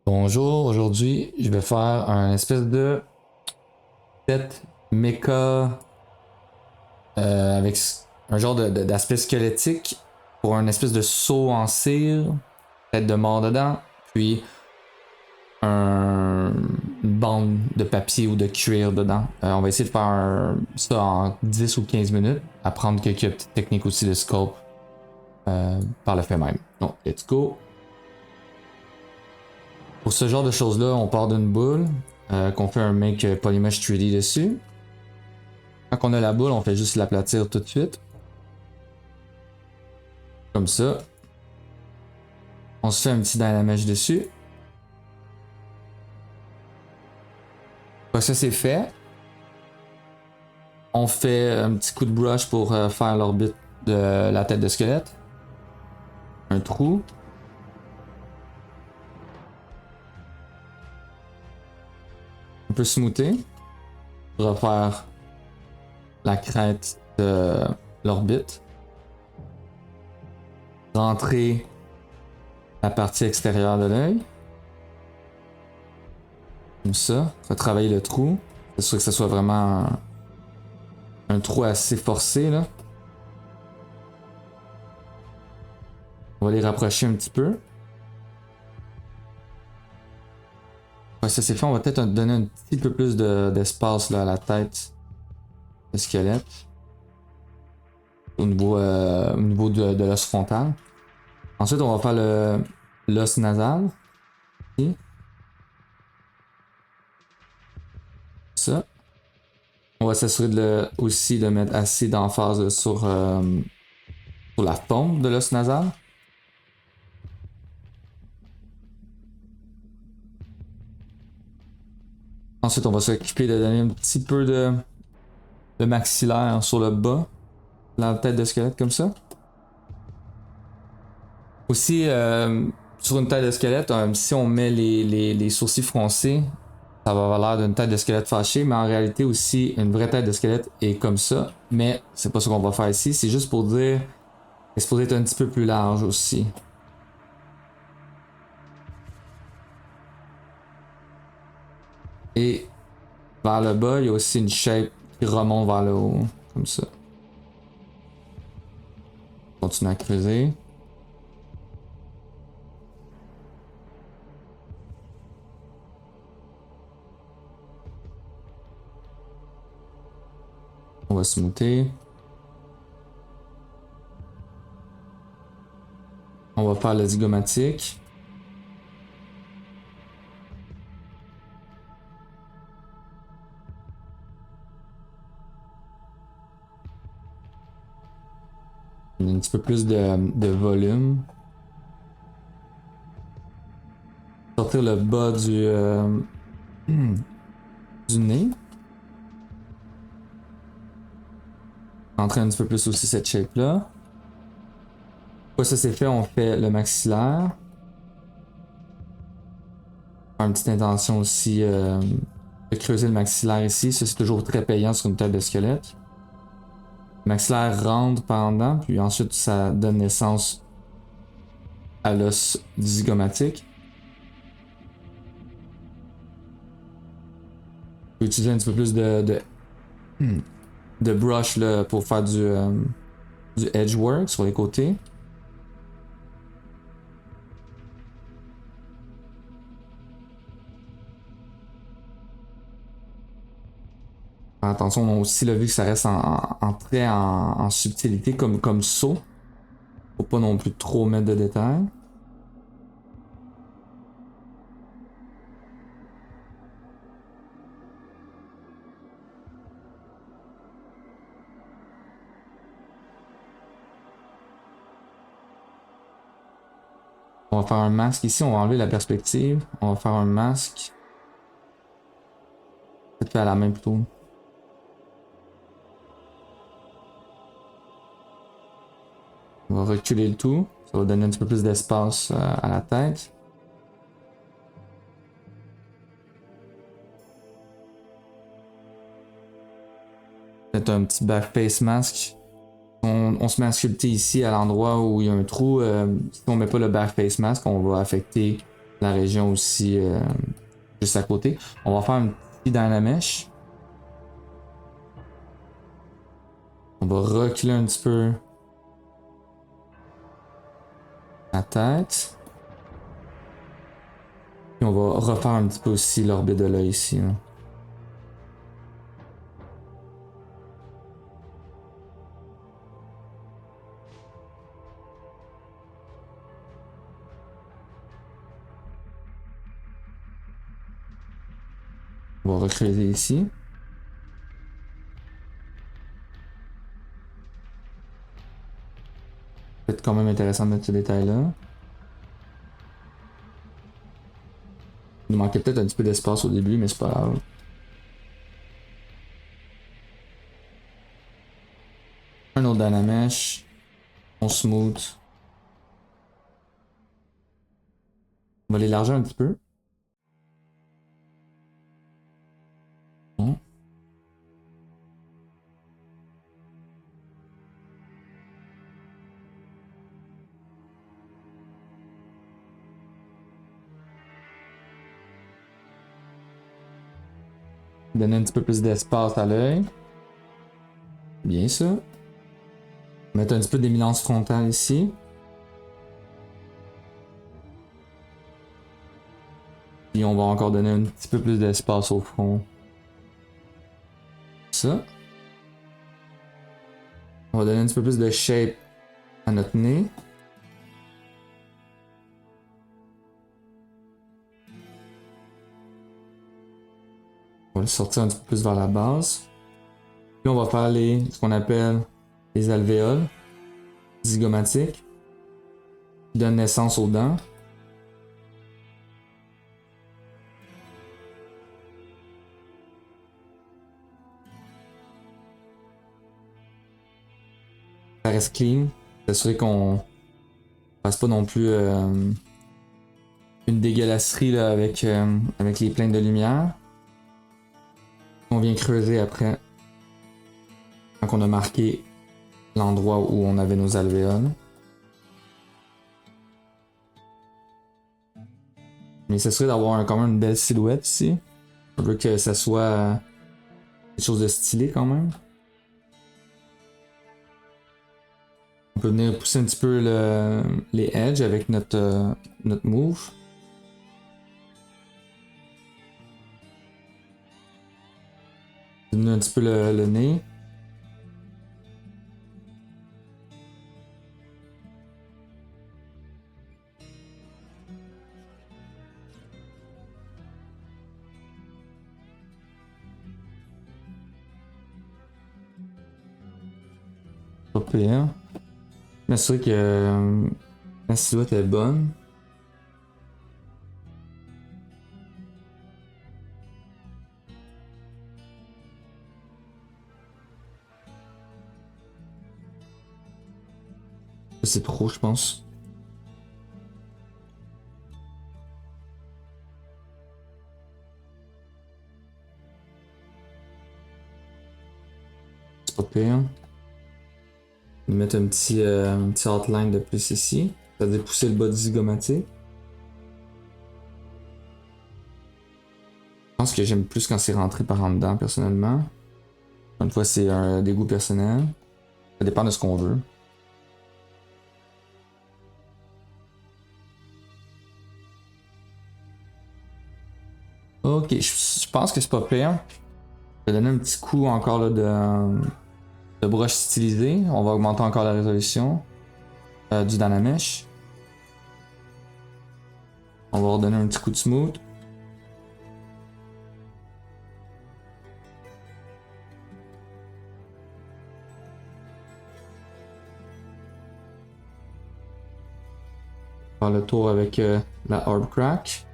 Bonjour, aujourd'hui je vais faire un espèce de tête méca avec un genre d'aspect squelettique pour un espèce de seau en cire, tête de mort dedans, puis une bande de papier ou de cuir dedans. On va essayer de faire ça en 10 ou 15 minutes, apprendre quelques petites techniques aussi de sculpt par le fait même. Donc, let's go. Pour ce genre de choses-là, on part d'une boule, qu'on fait un make Polymesh 3D dessus. Quand on a la boule, on fait juste l'aplatir tout de suite. Comme ça. On se fait un petit Dynamesh dessus. Ça c'est fait. On fait un petit coup de brush pour faire l'orbite de la tête de squelette. Un trou. On peut smoother. Refaire la crête de l'orbite. Rentrer la partie extérieure de l'œil. Comme ça. Retravailler le trou. C'est sûr que ce soit vraiment un trou assez forcé là. On va les rapprocher un petit peu. Ouais, ça c'est fait, on va peut-être donner un petit peu plus d'espace là à la tête de squelette. Au niveau de l'os frontal. Ensuite, on va faire l'os nasal. Ici. Ça. On va s'assurer aussi de mettre assez d'emphase sur la forme de l'os nasal. Ensuite, on va s'occuper de donner un petit peu de maxillaire sur le bas de la tête de squelette comme ça. Aussi, sur une tête de squelette, si on met les sourcils froncés, ça va avoir l'air d'une tête de squelette fâchée, mais en réalité aussi, une vraie tête de squelette est comme ça. Mais c'est pas ce qu'on va faire ici, c'est juste pour dire qu'elle est supposée être un petit peu plus large aussi. Et vers le bas, il y a aussi une shape qui remonte vers le haut, comme ça. Continue à creuser. On va smoother. On va faire le zygomatique. Un petit peu plus de volume. Sortir le bas du nez. Entrer un petit peu plus aussi cette shape là. Une fois ça c'est fait, on fait le maxillaire. Une petite intention aussi de creuser le maxillaire ici. Ça c'est toujours très payant sur une tête de squelette. Le maxillaire rentre par en dedans, puis ensuite ça donne naissance à l'os zygomatique. On peut utiliser un petit peu plus de brush là, pour faire du edge work sur les côtés. Attention, on a aussi vu que ça reste très en subtilité comme saut. Faut pas non plus trop mettre de détails. On va faire un masque ici, on va enlever la perspective. On va faire un masque. Peut-être fait à la main plutôt. On va reculer le tout. Ça va donner un petit peu plus d'espace à la tête. Peut-être un petit back face mask. On se met à sculpter ici à l'endroit où il y a un trou. Si on met pas le back face mask, on va affecter la région aussi juste à côté. On va faire un petit Dynamesh. On va reculer un petit peu la tête. Puis on va refaire un petit peu aussi l'orbite de l'œil ici. Là. On va recreuser ici. Peut-être quand même intéressant de mettre ce détail-là. Il nous manquait peut-être un petit peu d'espace au début, mais c'est pas grave. Un autre Dynamesh. On smooth. On va l'élargir un petit peu. Bon. Donner un petit peu plus d'espace à l'œil. Bien ça. Mettre un petit peu d'éminence frontale ici. Puis on va encore donner un petit peu plus d'espace au front. Ça. On va donner un petit peu plus de shape à notre nez. On va le sortir un petit peu plus vers la base. Puis on va faire ce qu'on appelle les alvéoles zygomatiques qui donnent naissance aux dents. Ça reste clean. S'assurer qu'on fasse pas non plus une dégueulasserie là, avec les plaintes de lumière. On vient creuser après quand on a marqué l'endroit où on avait nos alvéoles. Mais ça serait d'avoir quand même une belle silhouette ici. On veut que ça soit quelque chose de stylé quand même. On peut venir pousser un petit peu les edges avec notre move. Donner un petit peu le nez. Pas pire. M'assurer que la silhouette est bonne. C'est trop, je pense. C'est pas pire. On va mettre un petit outline de plus ici. Ça va pousser le bas du zygomatique. Je pense que j'aime plus quand c'est rentré par en dedans, personnellement. Une fois, c'est un des goûts personnels. Ça dépend de ce qu'on veut. Ok, je pense que c'est pas pire. Je vais donner un petit coup encore là, de brush stylisé. On va augmenter encore la résolution du Dynamesh. On va redonner un petit coup de smooth. Faire le tour avec la Orb Crack.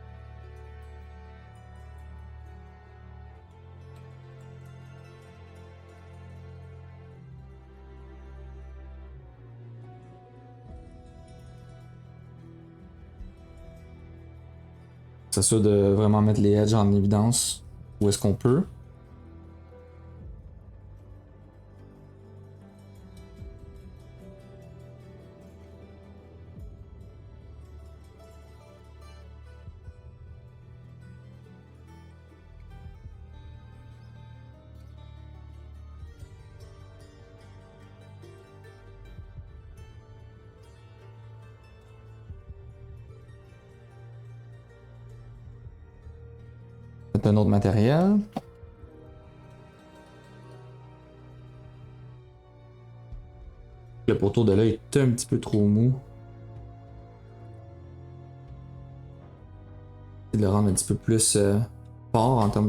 S'assure de vraiment mettre les edges en évidence où est-ce qu'on peut. Mettre un autre matériel. Le poteau de là est un petit peu trop mou. De le rendre un petit peu plus fort en termes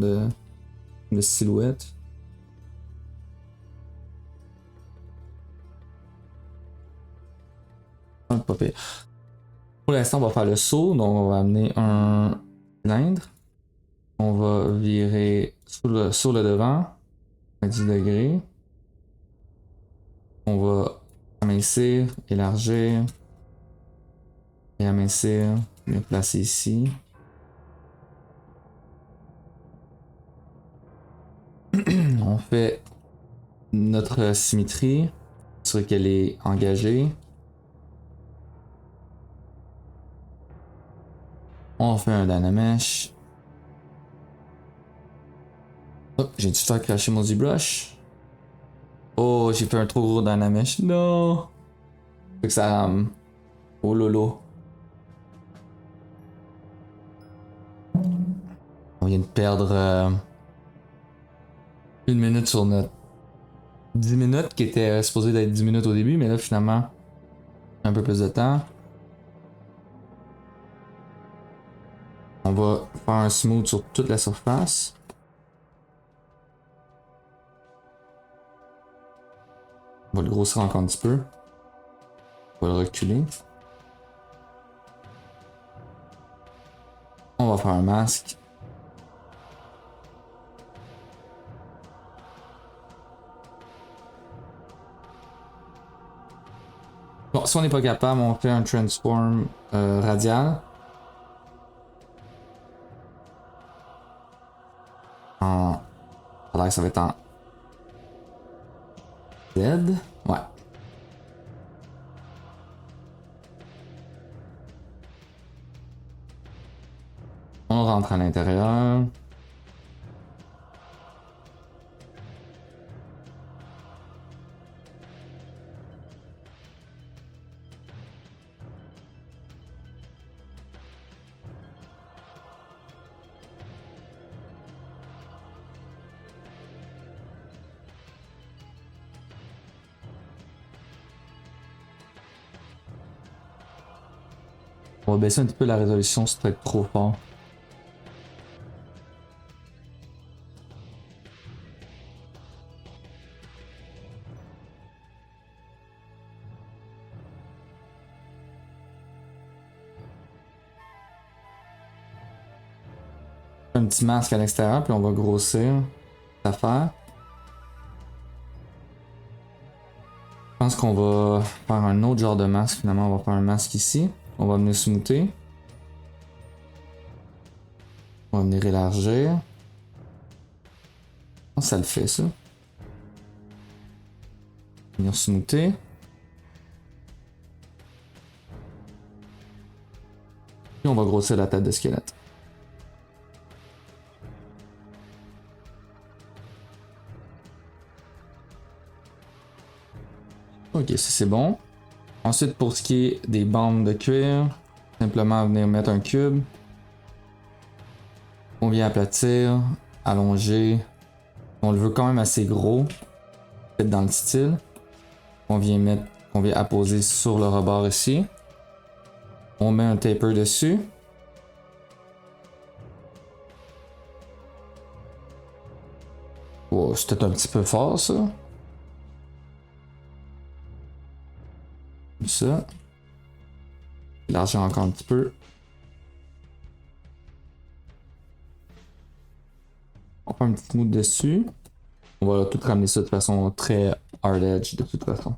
de silhouette. Pas pire. Pour l'instant, on va faire le saut. Donc, on va amener un cylindre. On va virer sur le devant à 10 degrés. On va amincir, élargir et amincir, le placer ici. On fait notre symétrie sur qu'elle est engagée. On fait un Dynamesh. Oh, j'ai dû faire cracher mon ZBrush. Oh, j'ai fait un trop gros Dynamesh. Non! Fait que ça. Oh lolo. On vient de perdre 1 minute sur notre 10 minutes qui était supposé d'être 10 minutes au début, mais là finalement, un peu plus de temps. On va faire un smooth sur toute la surface. On va le grossir encore un petit peu. On va le reculer. On va faire un masque. Bon, si on n'est pas capable, on fait un transform radial. Alors ça va être en Z. Ouais. On rentre à l'intérieur. On va baisser un petit peu la résolution, c'est peut-être trop fort. Un petit masque à l'extérieur, puis on va grossir l'affaire. Je pense qu'on va faire un autre genre de masque. Finalement, on va faire un masque ici. On va venir smoother. On va venir élargir. Oh, ça le fait, ça. Venir smoother. Puis on va grossir la tête de squelette. Ok, ça c'est bon. Ensuite, pour ce qui est des bandes de cuir, simplement venir mettre un cube. On vient aplatir, allonger. On le veut quand même assez gros, peut-être dans le style. On vient apposer sur le rebord ici. On met un taper dessus. Oh, c'était un petit peu fort ça. Comme ça. Élargir encore un petit peu. On fait un petit smooth dessus. On va tout ramener ça de façon très hard edge de toute façon.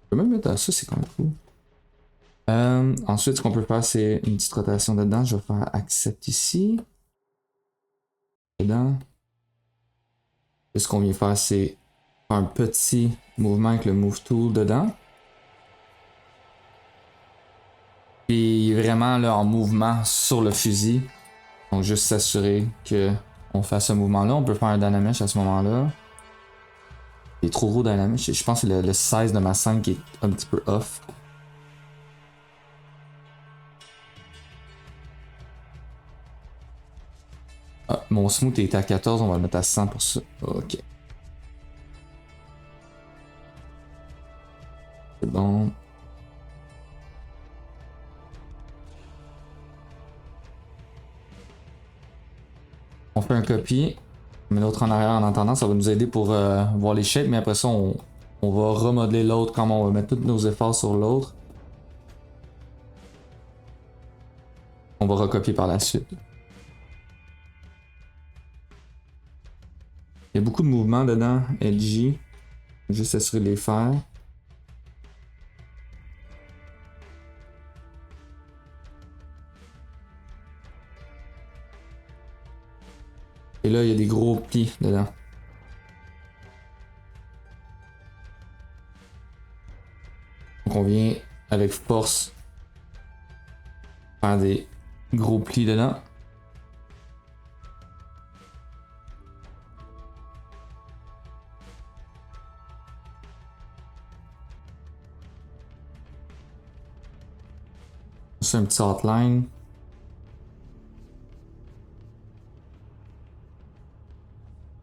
Je peux même mettre ça, c'est quand même cool. Ensuite, ce qu'on peut faire, c'est une petite rotation dedans. Je vais faire accept ici. Dedans. Et ce qu'on vient faire, c'est faire un petit mouvement avec le move tool dedans. Puis vraiment là en mouvement sur le fusil. Donc juste s'assurer que on fasse ce mouvement-là. On peut faire un Dynamesh à ce moment-là. Il est trop gros Dynamesh. Je pense que c'est le size de ma scène qui est un petit peu off. Ah, mon smooth était à 14, on va le mettre à 100 pour ça. Ok. C'est bon. On fait un copy. On met l'autre en arrière en attendant, ça va nous aider pour voir les shapes, mais après ça, on va remodeler l'autre, comme on va mettre tous nos efforts sur l'autre. On va recopier par la suite. Il y a beaucoup de mouvements dedans, LG. Juste assurer de les faire. Et là, il y a des gros plis dedans. Donc on vient avec force faire des gros plis dedans. C'est un petit outline.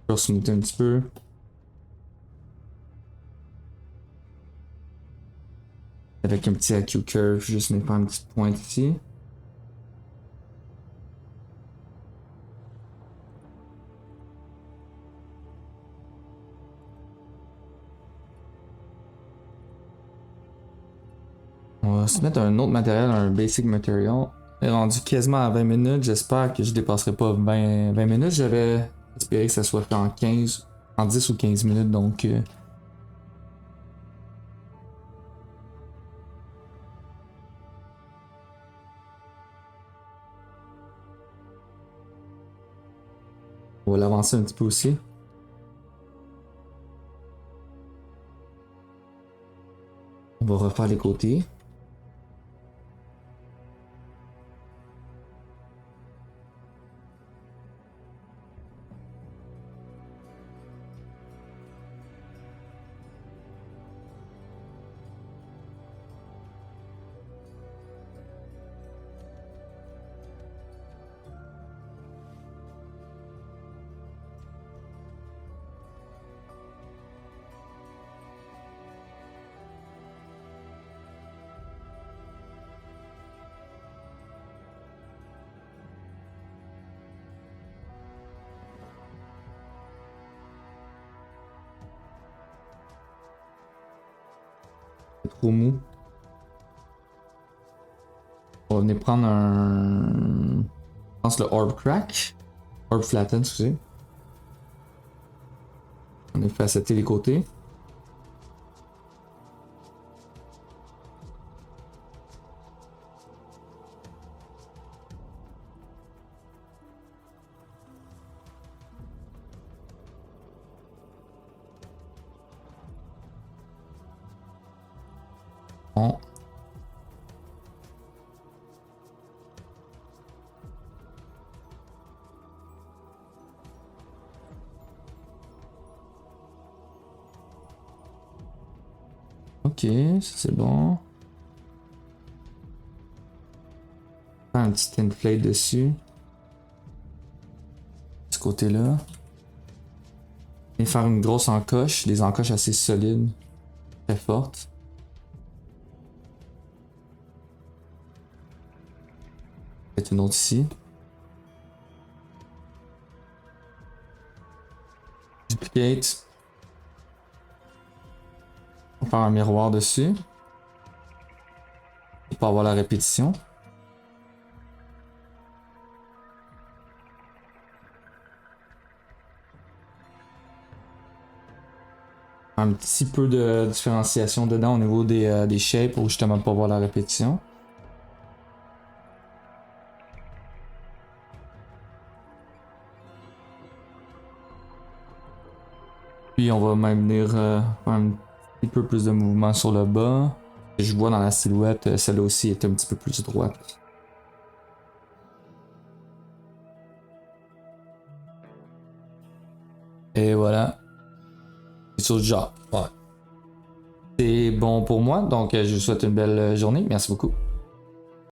Je vais smoother un petit peu. Avec un petit AQ curve, juste venir faire une petite pointe ici. On va se mettre un autre matériel, un basic material. On est rendu quasiment à 20 minutes. J'espère que je dépasserai pas 20 minutes. J'avais espéré que ça soit fait en 15, en 10 ou 15 minutes. Donc, on va l'avancer un petit peu aussi. On va refaire les côtés. C'est trop mou. On va venir prendre un... Je pense le Orb Crack. Orb Flatten, excusez. On a faceté les côtés. Bon. Ok, ça c'est bon. Faire un petit inflate dessus. Ce côté-là. Et faire une grosse encoche, des encoches assez solides, très fortes. Peut-être une autre ici. Duplicate. On va faire un miroir dessus. Pour avoir la répétition. Un petit peu de différenciation dedans au niveau des shapes pour justement pas voir la répétition. Puis on va même venir faire un petit peu plus de mouvement sur le bas. Je vois dans la silhouette, celle-là aussi est un petit peu plus droite. Et voilà. C'est sur le genre. Ouais. C'est bon pour moi, donc je vous souhaite une belle journée. Merci beaucoup.